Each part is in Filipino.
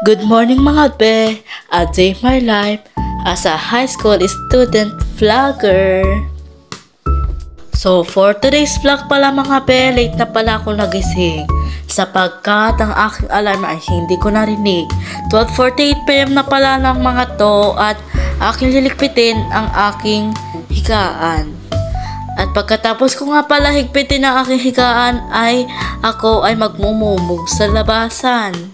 Good morning mga be! A day of my life as a high school student vlogger. So for today's vlog pala mga be, late na pala ako nagising sapagkat ang aking alarm ay hindi ko narinig. 12:48 PM na pala ng mga to at aking lilikpitin ang aking higaan. At pagkatapos ko nga pala higpitin ang aking higaan ay ako ay magmumumog sa labasan.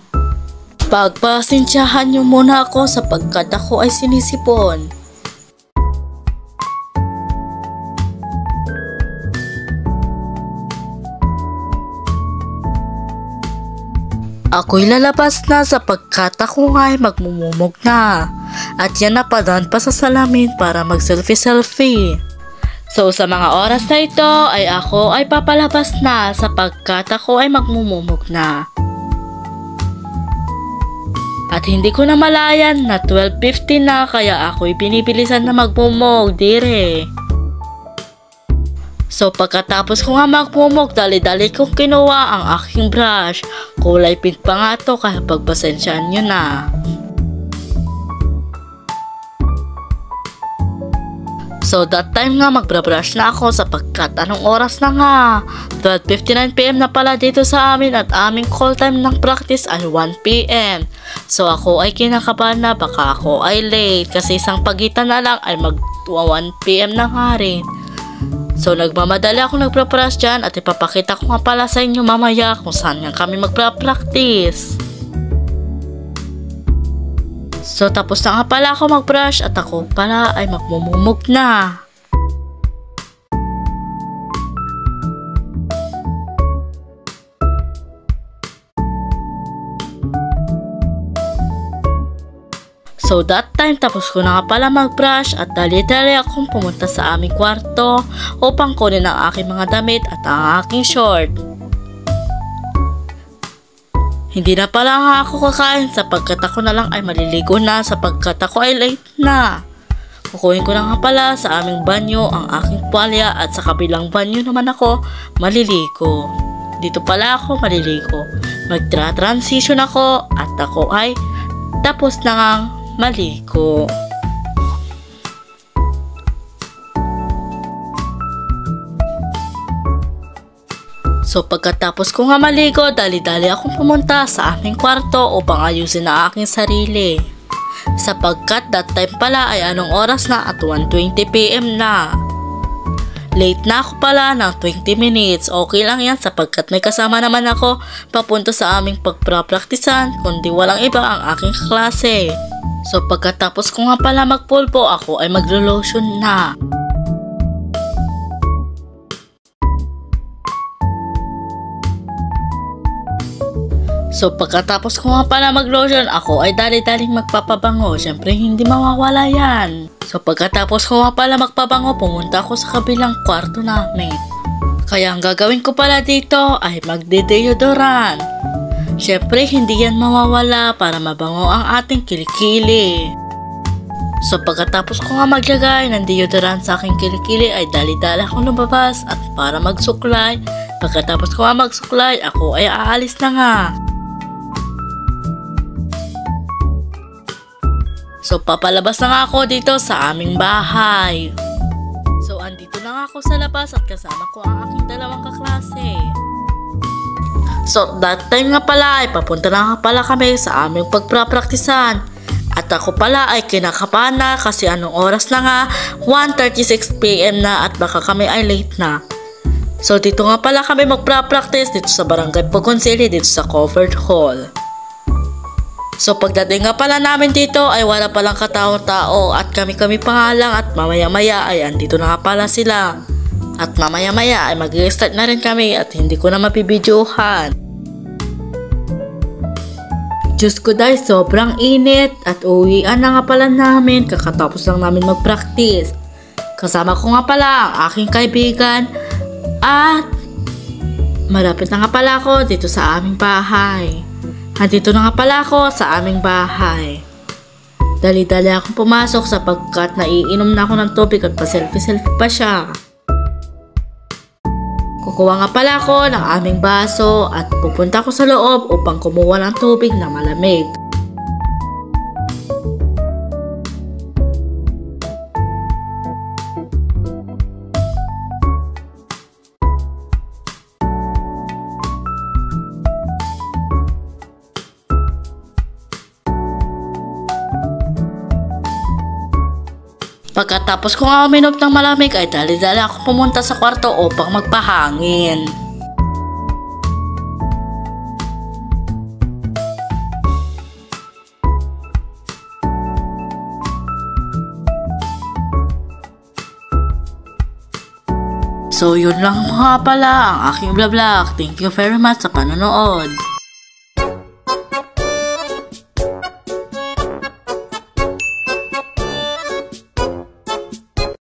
Pagpasensyahan niyo muna ako sapagkat ako ay sinisipon. Ako'y lalabas na sapagkat ako nga ay magmumumog na. At yan na padaan pa sa salamin para mag-selfie-selfie. So sa mga oras na ito ay ako ay papalabas na sapagkat ako ay magmumumog na. At hindi ko na malayan na 12:50 na kaya ako'y binibilisan na magmumog dire. So pagkatapos ko nga magmumog, dali-dali kong kinuha ang aking brush. Kulay pink pa nga to kaya pagpasensyaan nyo na. So that time nga magbra-brush na ako sapagkat anong oras na nga? 12:59 PM na pala dito sa amin at aming call time ng practice ay 1 PM. So ako ay kinakabahan na baka ako ay late kasi isang pagitan na lang ay mag 1 PM na nga rin. So nagmamadali ako nagpra-brush dyan at ipapakita ko nga pala sa inyo mamaya kung saan nga kami magpra-practice. So tapos na nga pala ako mag-brush at ako pala ay magmumumog na. So that time tapos ko na nga pala mag-brush at dali-dali akong pumunta sa aming kwarto upang kunin ang aking mga damit at ang aking short. Hindi na pala nga ako kakain sapagkat ako na lang ay maliligo na sapagkat ako ay late na. Kukunin ko na nga pala sa aming banyo ang aking tuwalya at sa kabilang banyo naman ako maliligo. Dito pala ako maliligo. Magtra-transition ako at ako ay tapos na ngang maligo. So pagkatapos ko nga maligo, dali-dali akong pumunta sa aming kwarto upang ayusin ang aking sarili. Sapagkat that time pala ay anong oras na at 1:20 PM na. Late na ako pala ng 20 minutes. Okay lang yan sapagkat may kasama naman ako papunta sa aming pagpra-praktisan kundi walang iba ang aking klase. So pagkatapos ko nga pala magpulpo, ako ay maglo-lotion na. So pagkatapos ko nga pala mag-lotion, ako ay dali-daling magpapabango. Siyempre hindi mawawala yan. So pagkatapos ko nga pala magpabango, pumunta ako sa kabilang kwarto namin. Kaya ang gagawin ko pala dito ay magde-deodorant. Siyempre hindi yan mawawala para mabango ang ating kilikili. So pagkatapos ko nga maglagay ng deodorant sa aking kilikili ay dali-dali akong lumabas at para magsuklay. Pagkatapos ko nga magsuklay, ako ay aalis na nga. So papalabas na nga ako dito sa aming bahay. So andito na nga ako sa labas at kasama ko ang aking dalawang kaklase. So that time nga pala ay papunta na nga pala kami sa aming pagpra-praktisan. At ako pala ay kinakabahan na kasi anong oras na nga 1:36 PM na at baka kami ay late na. So dito nga pala kami magpra-practice dito sa Barangay Pogonsili dito sa covered hall. So pagdating nga pala namin dito ay wala palang katao-tao at kami-kami pa nga lang at mamaya-maya ay andito na nga pala sila. At mamaya-maya ay mag-start na rin kami at hindi ko na mapibidyohan. Diyos ko dahil sobrang init at uwian na nga pala namin kakatapos lang namin mag-practice. Kasama ko nga pala ang aking kaibigan at malapit na nga pala ako dito sa aming bahay. Andito na nga pala ako sa aming bahay. Dali-dali akong pumasok sapagkat naiinom na ako ng tubig at pa-selfie-selfie pa siya. Kukuha nga pala ako ng aming baso at pupunta ko sa loob upang kumuha ng tubig na malamig. Pagkatapos ko nga uminom ng malamig ay dali-dali ako pumunta sa kwarto upang magpahangin. So yun lang mga pala ang aking vlog. Thank you very much sa panonood.